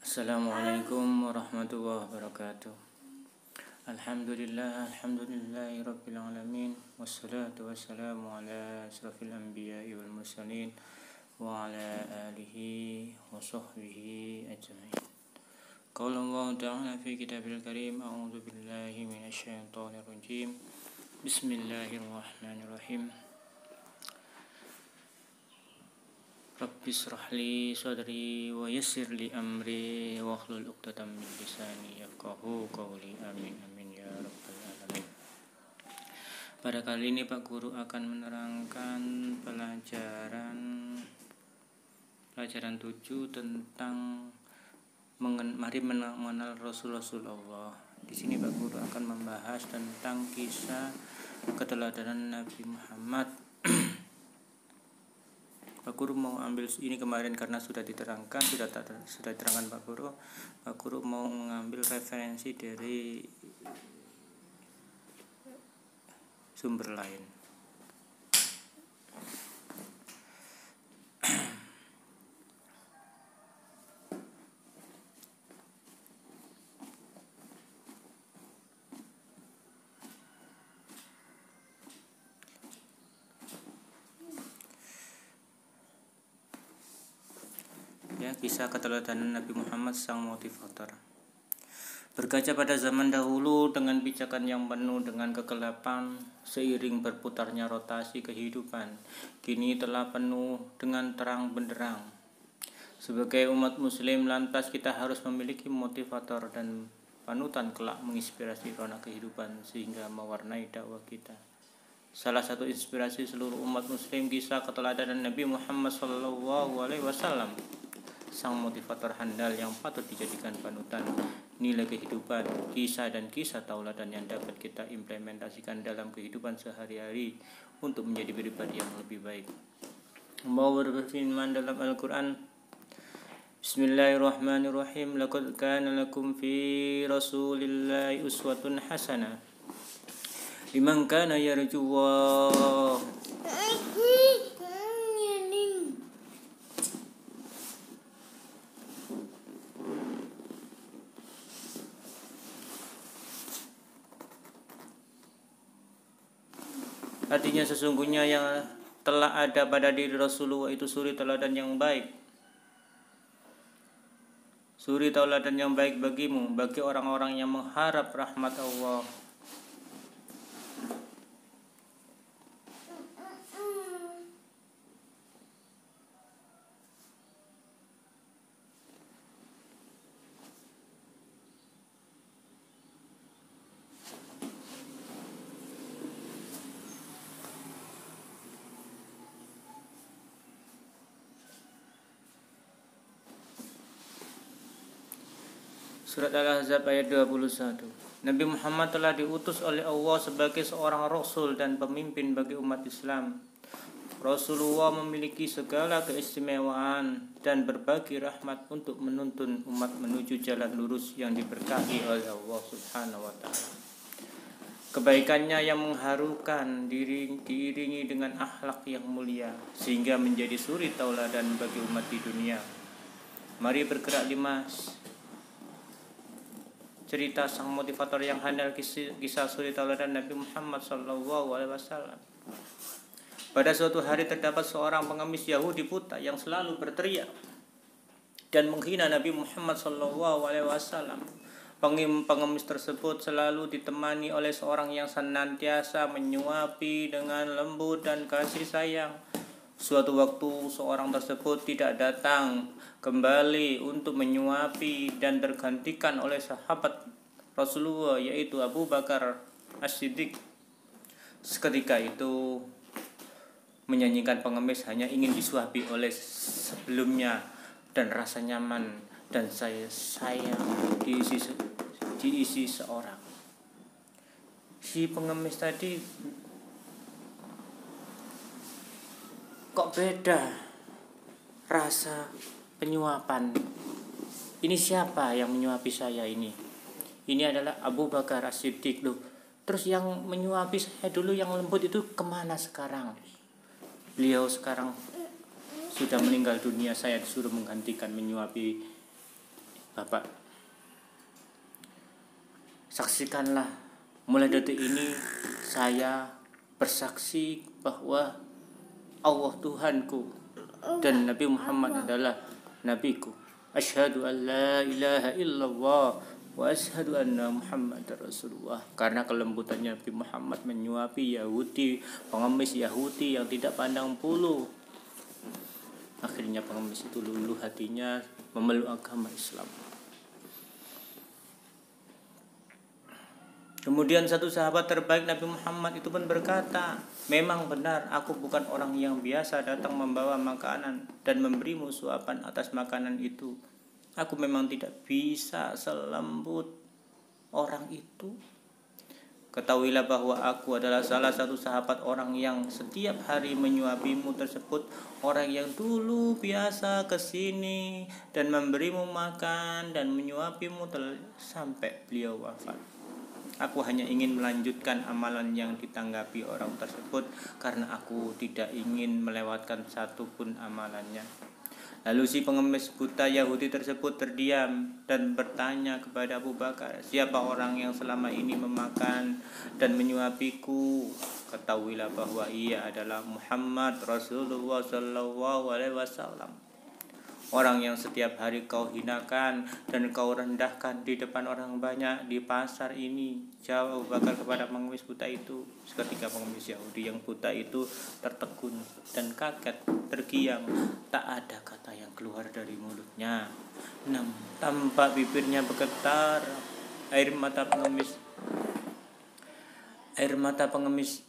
Assalamualaikum warahmatullahi wabarakatuh. Alhamdulillahi rabbil alamin. Wassalatu wassalamu ala asrafil anbiya'i wal mursalin wa ala alihi wa sahbihi ajma'in. Qala Allah ta'ala fi kitabil karim, a'udzu billahi minasy syaithanir rajim. Bismillahirrahmanirrahim. Rabbi shrah li sadri wa yassir li amri wa hlul 'uqdatam min lisani yafqahu qawli. Amin amin ya rabbal alamin. Pada kali ini Pak Guru akan menerangkan pelajaran 7 tentang mari mengenal Rasulullah. Di sini Pak Guru akan membahas tentang kisah keteladanan Nabi Muhammad. Pak Guru mau ambil ini kemarin karena sudah diterangkan Pak Guru. Pak Guru mau mengambil referensi dari sumber lain. Kisah keteladanan Nabi Muhammad sang motivator. Berkaca pada zaman dahulu dengan pijakan yang penuh dengan kegelapan, seiring berputarnya rotasi kehidupan, kini telah penuh dengan terang benderang. Sebagai umat muslim, lantas kita harus memiliki motivator dan panutan kelak menginspirasi rona kehidupan sehingga mewarnai dakwah kita. Salah satu inspirasi seluruh umat muslim kisah keteladanan Nabi Muhammad SAW. Sang motivator handal yang patut dijadikan panutan, nilai kehidupan, kisah dan kisah tauladan yang dapat kita implementasikan dalam kehidupan sehari-hari untuk menjadi pribadi yang lebih baik. Allah berfirman dalam Al-Quran, Bismillahirrahmanirrahim. Laqad kana lakum fi rasulillahi uswatun hasanah liman kana yarjullaha Artinya sesungguhnya yang telah ada pada diri Rasulullah itu suri tauladan yang baik. Suri tauladan yang baik bagimu, bagi orang-orang yang mengharap rahmat Allah. Surat Al-Ahzab ayat 21. Nabi Muhammad telah diutus oleh Allah sebagai seorang rasul dan pemimpin bagi umat Islam. Rasulullah memiliki segala keistimewaan dan berbagi rahmat untuk menuntun umat menuju jalan lurus yang diberkahi oleh Allah Subhanahu wa taala. Kebaikannya yang mengharukan diiringi dengan akhlak yang mulia sehingga menjadi suri tauladan bagi umat di dunia. Mari bergerak 5 cerita sang motivator yang handal, kisah suri tauladan Nabi Muhammad SAW. Pada suatu hari terdapat seorang pengemis Yahudi buta yang selalu berteriak dan menghina Nabi Muhammad SAW. Pengemis tersebut selalu ditemani oleh seorang yang senantiasa menyuapi dengan lembut dan kasih sayang. Suatu waktu seorang tersebut tidak datang kembali untuk menyuapi dan tergantikan oleh sahabat Rasulullah, yaitu Abu Bakar As-Siddiq. Seketika itu menyanyikan pengemis hanya ingin disuapi oleh sebelumnya dan rasa nyaman dan sayang diisi seorang. Si pengemis tadi kok beda rasa penyuapan. Ini siapa yang menyuapi saya ini? Ini adalah Abu Bakar As-Siddiq loh. Terus yang menyuapi saya dulu yang lembut itu kemana sekarang? Beliau sekarang sudah meninggal dunia, saya disuruh menggantikan menyuapi Bapak, saksikanlah, mulai detik ini saya bersaksi bahwa Allah Tuhanku dan Nabi Muhammad adalah nabiku. Asyhadu an la ilaha illallah wa asyhadu anna Muhammadar Rasulullah. Karena kelembutannya Nabi Muhammad menyuapi Yahudi, pengemis Yahudi yang tidak pandang bulu. Akhirnya pengemis itu luluh hatinya memeluk agama Islam. Kemudian satu sahabat terbaik Nabi Muhammad itu pun berkata, memang benar aku bukan orang yang biasa datang membawa makanan dan memberimu suapan atas makanan itu. Aku memang tidak bisa selembut orang itu. Ketahuilah bahwa aku adalah salah satu sahabat orang yang setiap hari menyuapimu tersebut, orang yang dulu biasa kesini dan memberimu makan dan menyuapimu sampai beliau wafat. Aku hanya ingin melanjutkan amalan yang ditanggapi orang tersebut karena aku tidak ingin melewatkan satu pun amalannya. Lalu si pengemis buta Yahudi tersebut terdiam dan bertanya kepada Abu Bakar, siapa orang yang selama ini memakan dan menyuapiku? Ketahuilah bahwa ia adalah Muhammad Rasulullah Sallallahu Alaihi Wasallam. Orang yang setiap hari kau hinakan dan kau rendahkan di depan orang banyak di pasar ini. Jawab Abu Bakar kepada pengemis buta itu. Seketika pengemis Yahudi yang buta itu tertegun dan kaget, tergiang. Tak ada kata yang keluar dari mulutnya. Tampak bibirnya bergetar. Air mata pengemis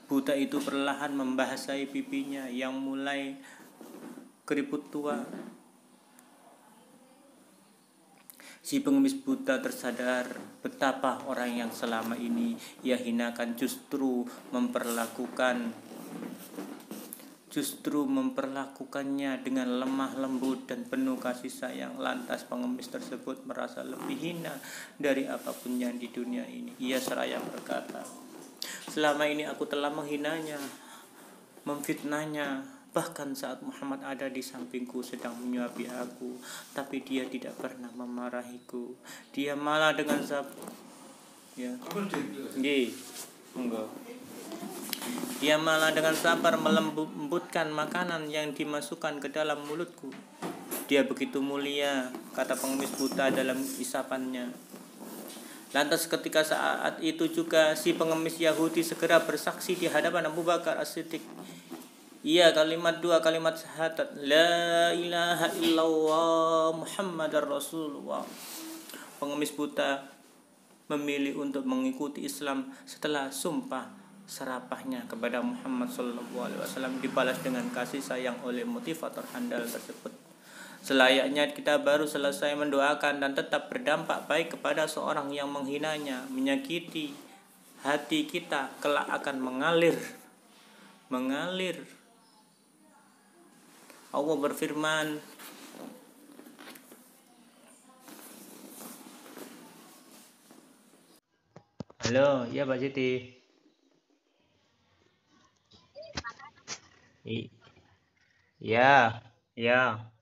buta itu perlahan membasahi pipinya yang mulai keriput tua. Si pengemis buta tersadar betapa orang yang selama ini ia hinakan justru memperlakukannya dengan lemah lembut dan penuh kasih sayang. Lantas pengemis tersebut merasa lebih hina dari apapun yang di dunia ini. Ia seraya berkata, selama ini aku telah menghinanya, memfitnahnya. Bahkan saat Muhammad ada di sampingku sedang menyuapi aku, tapi dia tidak pernah memarahiku. Dia malah dengan Dia malah dengan sabar melembutkan makanan yang dimasukkan ke dalam mulutku. Dia begitu mulia, kata pengemis buta dalam isapannya. Lantas ketika saat itu juga si pengemis Yahudi segera bersaksi di hadapan Abu Bakar As-Siddiq. Iya, dua kalimat syahadat, la ilaha illallah Muhammadar Rasulullah. Pengemis buta memilih untuk mengikuti Islam setelah sumpah serapahnya kepada Muhammad SAW dibalas dengan kasih sayang oleh motivator handal tersebut. Selayaknya kita baru selesai mendoakan dan tetap berdampak baik kepada seorang yang menghinanya, menyakiti hati kita kelak akan mengalir. Allah berfirman, halo, ya Mbak Siti. Ya, ya.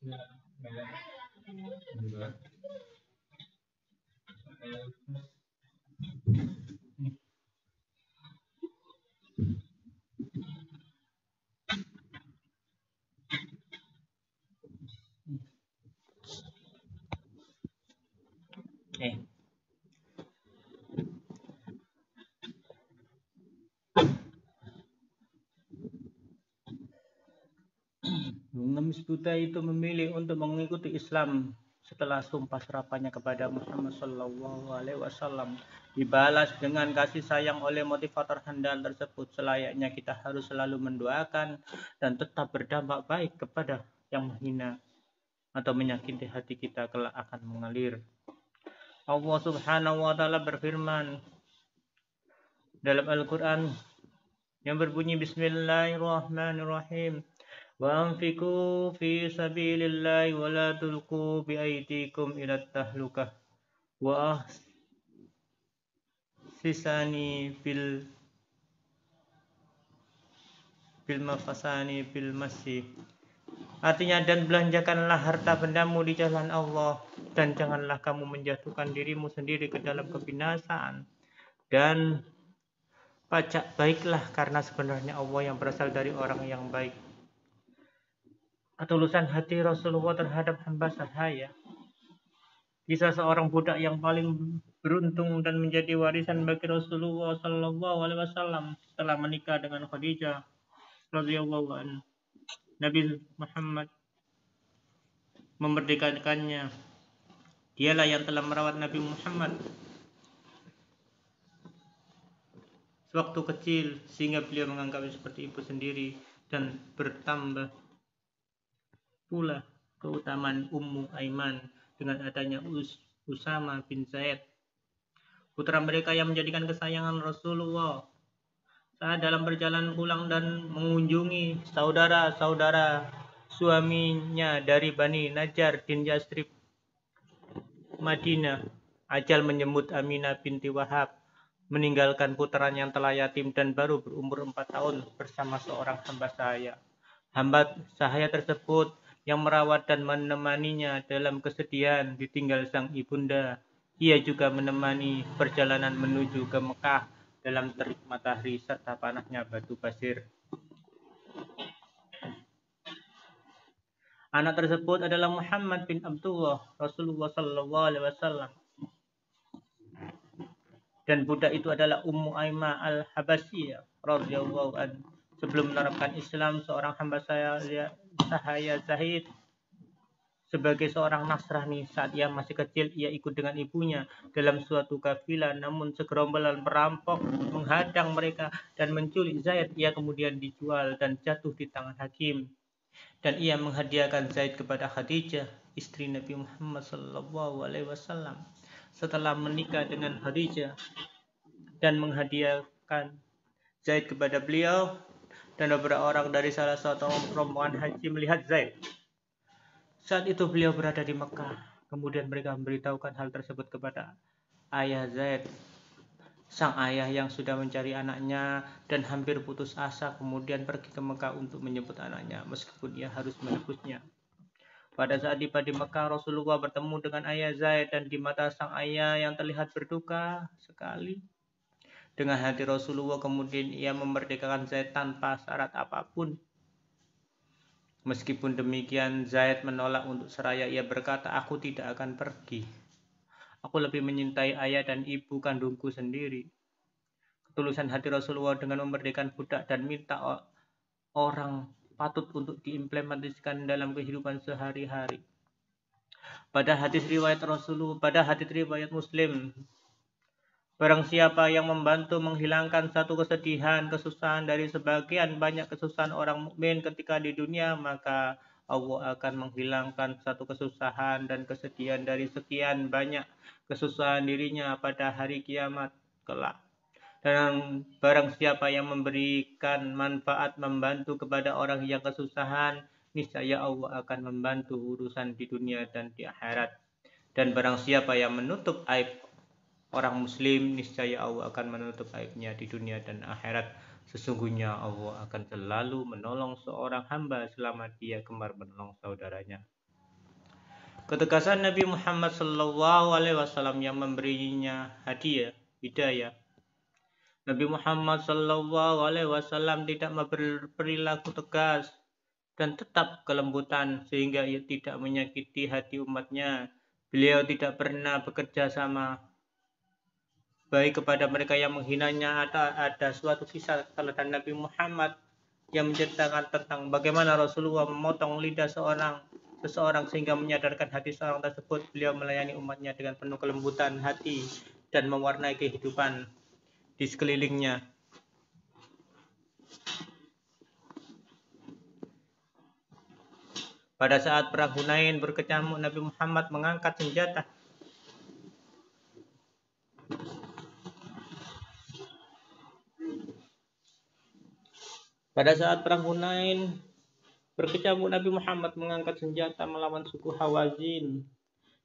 Eh, pengemis buta itu memilih untuk mengikuti Islam setelah sumpah serapannya kepada Muhammad Sallallahu Alaihi Wasallam dibalas dengan kasih sayang oleh motivator handal tersebut. Selayaknya kita harus selalu mendoakan dan tetap berdampak baik kepada yang menghina atau menyakiti hati kita kelak akan mengalir. Allah Subhanahu wa taala berfirman dalam Al-Qur'an yang berbunyi Bismillahirrahmanirrahim. Wa anfiqu fi sabilillahi wa la tulqu bi aydikum ila tahlukah wa ahsisani bil mafasani bil masih. Artinya, dan belanjakanlah harta bendamu di jalan Allah dan janganlah kamu menjatuhkan dirimu sendiri ke dalam kebinasaan, dan pajak baiklah karena sebenarnya Allah yang berasal dari orang yang baik. Ketulusan hati Rasulullah terhadap hamba sahaya. Kisah seorang budak yang paling beruntung dan menjadi warisan bagi Rasulullah Sallallahu Alaihi Wasallam setelah menikah dengan Khadijah radhiyallahu anha. Nabi Muhammad memerdekakannya. Dialah yang telah merawat Nabi Muhammad sewaktu kecil sehingga beliau menganggapnya seperti ibu sendiri, dan bertambah pula keutamaan Ummu Aiman dengan adanya Usama bin Zaid, putra mereka yang menjadikan kesayangan Rasulullah saat dalam perjalanan pulang dan mengunjungi saudara-saudara suaminya dari Bani Najjar bin Yasrib Madinah. Ajal menyambut Aminah binti Wahab meninggalkan putranya yang telah yatim dan baru berumur 4 tahun bersama seorang hamba sahaya. Hamba sahaya tersebut yang merawat dan menemaninya dalam kesedihan ditinggal sang ibunda. Ia juga menemani perjalanan menuju ke Mekah dalam terik matahari serta panasnya batu pasir. Anak tersebut adalah Muhammad bin Abdullah Rasulullah Sallallahu Alaihi Wasallam, dan budak itu adalah Ummu Aiman al-Habasyiyah radhiyallahu anha. Sebelum menerapkan Islam, seorang hamba sahaya Zahid sebagai seorang Nasrani. Saat ia masih kecil, ia ikut dengan ibunya dalam suatu kafilah, namun segerombolan perampok menghadang mereka dan menculik Zaid. Ia kemudian dijual dan jatuh di tangan hakim, dan ia menghadiahkan Zaid kepada Khadijah, istri Nabi Muhammad Sallallahu Alaihi Wasallam. Setelah menikah dengan Khadijah dan menghadiahkan Zaid kepada beliau, dan beberapa orang dari salah satu rombongan haji melihat Zaid. Saat itu beliau berada di Mekah. Kemudian mereka memberitahukan hal tersebut kepada ayah Zaid. Sang ayah yang sudah mencari anaknya dan hampir putus asa kemudian pergi ke Mekah untuk menjemput anaknya, meskipun ia harus menebusnya. Pada saat tiba di Mekah, Rasulullah bertemu dengan ayah Zaid, dan di mata sang ayah yang terlihat berduka sekali dengan hati Rasulullah, kemudian ia memerdekakan Zaid tanpa syarat apapun. Meskipun demikian, Zaid menolak untuk seraya. Ia berkata, "Aku tidak akan pergi. Aku lebih menyintai ayah dan ibu kandungku sendiri." Ketulusan hati Rasulullah dengan memerdekakan budak dan minta orang patut untuk diimplementasikan dalam kehidupan sehari-hari. Pada hadis riwayat Muslim, barang siapa yang membantu menghilangkan satu kesedihan, kesusahan dari sebagian banyak kesusahan orang mukmin ketika di dunia, maka Allah akan menghilangkan satu kesusahan dan kesedihan dari sekian banyak kesusahan dirinya pada hari kiamat kelak. Dan barang siapa yang memberikan manfaat membantu kepada orang yang kesusahan, niscaya Allah akan membantu urusan di dunia dan di akhirat. Dan barang siapa yang menutup aib orang muslim, niscaya Allah akan menutup aibnya di dunia dan akhirat. Sesungguhnya Allah akan selalu menolong seorang hamba selama dia gemar menolong saudaranya. Ketegasan Nabi Muhammad SAW yang memberinya hidayah. Nabi Muhammad SAW tidak berperilaku tegas dan tetap kelembutan sehingga ia tidak menyakiti hati umatnya. Beliau tidak pernah bekerja sama baik kepada mereka yang menghinanya. Ada suatu kisah teladan Nabi Muhammad yang menceritakan tentang bagaimana Rasulullah memotong lidah seseorang sehingga menyadarkan hati seorang tersebut. Beliau melayani umatnya dengan penuh kelembutan hati dan mewarnai kehidupan di sekelilingnya. Pada saat perang Hunain berkecamuk, Nabi Muhammad mengangkat senjata. Pada saat perang Hunain berkecamuk, Nabi Muhammad mengangkat senjata melawan suku Hawazin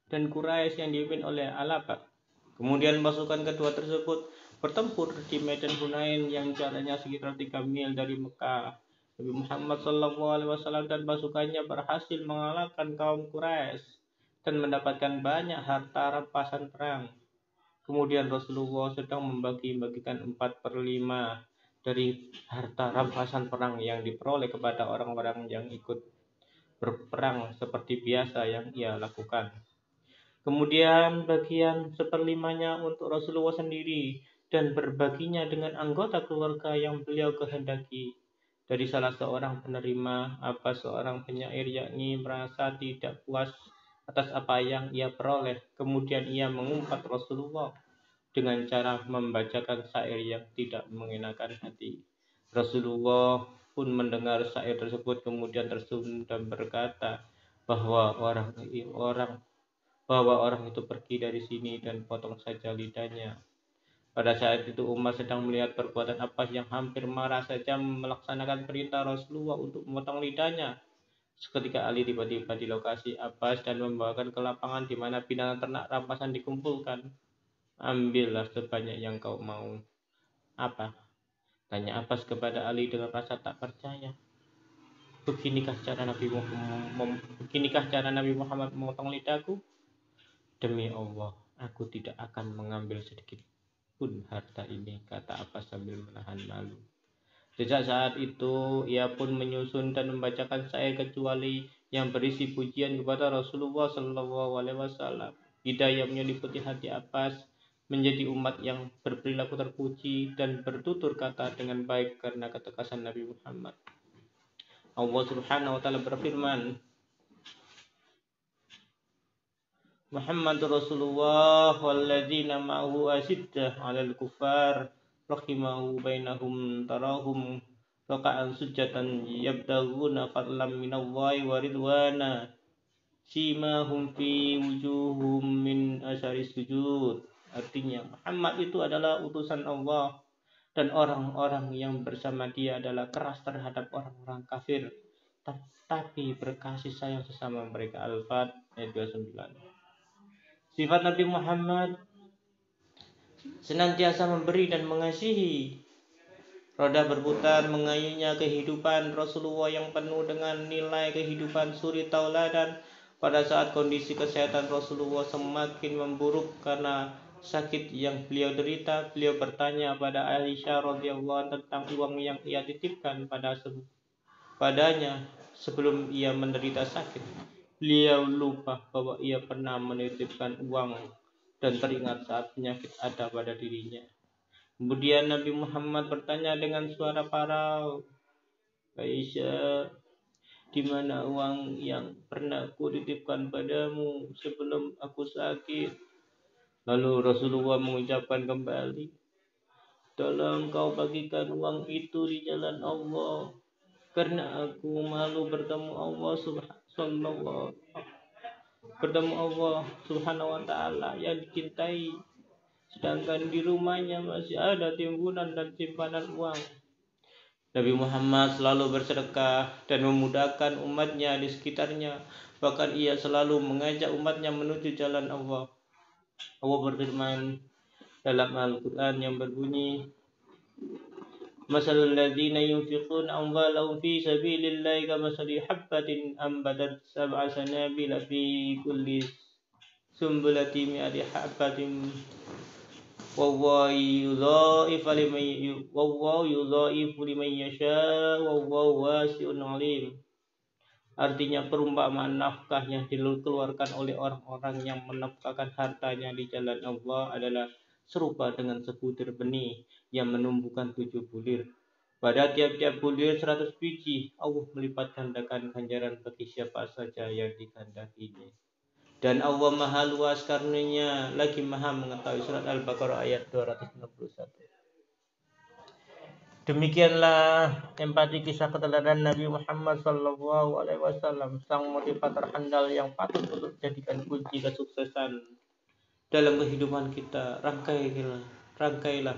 dan Quraisy yang dipimpin oleh Al-Aqab. Kemudian pasukan kedua tersebut bertempur di medan Hunain yang jaraknya sekitar 3 mil dari Mekah. Nabi Muhammad SAW dan pasukannya berhasil mengalahkan kaum Quraisy dan mendapatkan banyak harta rampasan perang. Kemudian Rasulullah sedang membagi-bagikan 4/5 dari harta rampasan perang yang diperoleh kepada orang-orang yang ikut berperang seperti biasa yang ia lakukan. Kemudian bagian 1/5-nya untuk Rasulullah sendiri dan berbaginya dengan anggota keluarga yang beliau kehendaki. Dari salah seorang penerima, seorang penyair, yakni merasa tidak puas atas apa yang ia peroleh. Kemudian ia mengumpat Rasulullah dengan cara membacakan syair yang tidak mengenakan hati. Rasulullah pun mendengar syair tersebut, kemudian tersenyum dan berkata bahwa orang itu pergi dari sini dan potong saja lidahnya. Pada saat itu Umar sedang melihat perbuatan Abbas yang hampir marah saja melaksanakan perintah Rasulullah untuk memotong lidahnya. Seketika Ali tiba-tiba di lokasi Abbas dan membawakan ke lapangan di mana binatang ternak rampasan dikumpulkan. Ambillah sebanyak yang kau mau. Apa? Tanya Abbas kepada Ali dengan rasa tak percaya. Beginikah cara Nabi Muhammad memotong lidahku? Demi Allah, aku tidak akan mengambil sedikit pun harta ini, kata Abbas sambil menahan malu. Sejak saat itu, ia pun menyusun dan membacakan syair kecuali yang berisi pujian kepada Rasulullah SAW. Hidayah menyelimuti hati Abbas menjadi umat yang berperilaku terpuji dan bertutur kata dengan baik karena ketegasan Nabi Muhammad. Allah Subhanahu wa taala berfirman, Muhammadur Rasulullah walladzina ma'ahu asyiddah 'alal kuffar rahimahu bainahum tarahum raqa'an sujatan yabtaghuna fadlan minallahi wa ridwana simahum fi wujuhum min asyari sujud. Artinya Muhammad itu adalah utusan Allah dan orang-orang yang bersama dia adalah keras terhadap orang-orang kafir tapi berkasih sayang sesama mereka. Al-Fat ayat 29. Sifat Nabi Muhammad senantiasa memberi dan mengasihi. Roda berputar mengayuhnya kehidupan Rasulullah yang penuh dengan nilai kehidupan suri tauladan. Pada saat kondisi kesehatan Rasulullah semakin memburuk karena sakit yang beliau derita, beliau bertanya pada Aisyah radhiyallahu tentang uang yang ia titipkan padanya sebelum ia menderita sakit. Beliau lupa bahwa ia pernah menitipkan uang dan teringat saat penyakit ada pada dirinya. Kemudian Nabi Muhammad bertanya dengan suara parau, Aisyah, di mana uang yang pernah aku titipkan padamu sebelum aku sakit? Lalu Rasulullah mengucapkan kembali, tolong kau bagikan uang itu di jalan Allah, karena aku malu bertemu Allah Subhanahu wa taala yang dicintai, sedangkan di rumahnya masih ada timbunan dan simpanan uang. Nabi Muhammad selalu bersedekah dan memudahkan umatnya di sekitarnya. Bahkan ia selalu mengajak umatnya menuju jalan Allah. Allah berfirman dalam Al-Quran yang berbunyi, Masalul ladzina yunfiquna amwalahum fi sabilillahi kamasali habbatin ambatat sab'a sanabila fi kulli sumbulati mi'ati habbatin wallahu yudha'ifu liman yasha wallahu wasi'un 'alim. Artinya perumpamaan nafkah yang dikeluarkan oleh orang-orang yang menafkahkan hartanya di jalan Allah adalah serupa dengan sebutir benih yang menumbuhkan 7 bulir. Pada tiap-tiap bulir 100 biji, Allah melipat gandakan ganjaran bagi siapa saja yang dikehendakinya. Dan Allah maha luas karunia lagi maha mengetahui. Surat Al-Baqarah ayat 261. Demikianlah empati kisah keteladanan Nabi Muhammad SAW, sang motivator handal yang patut untuk dijadikan kunci kesuksesan dalam kehidupan kita. Rangkailah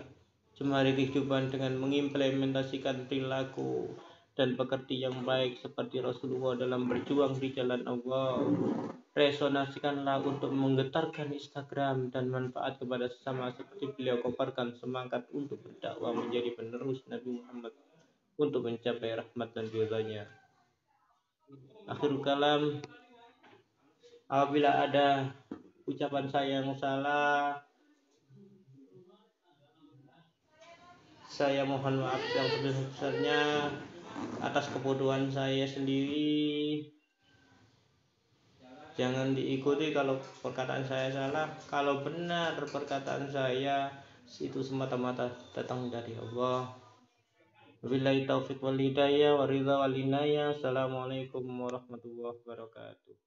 jemari kehidupan dengan mengimplementasikan perilaku dan pekerti yang baik seperti Rasulullah dalam berjuang di jalan Allah. Resonasikanlah untuk menggetarkan Instagram dan manfaat kepada sesama seperti beliau kobarkan semangat untuk berdakwah menjadi penerus Nabi Muhammad untuk mencapai rahmat dan ridhanya. Akhirul kalam, apabila ada ucapan saya yang salah, saya mohon maaf yang sebesar-besarnya atas kebodohan saya sendiri. Jangan diikuti kalau perkataan saya salah. Kalau benar perkataan saya itu semata-mata datang dari Allah. Wabillahi taufiq wal hidayah wa ridha wal inayah. Assalamualaikum warahmatullahi wabarakatuh.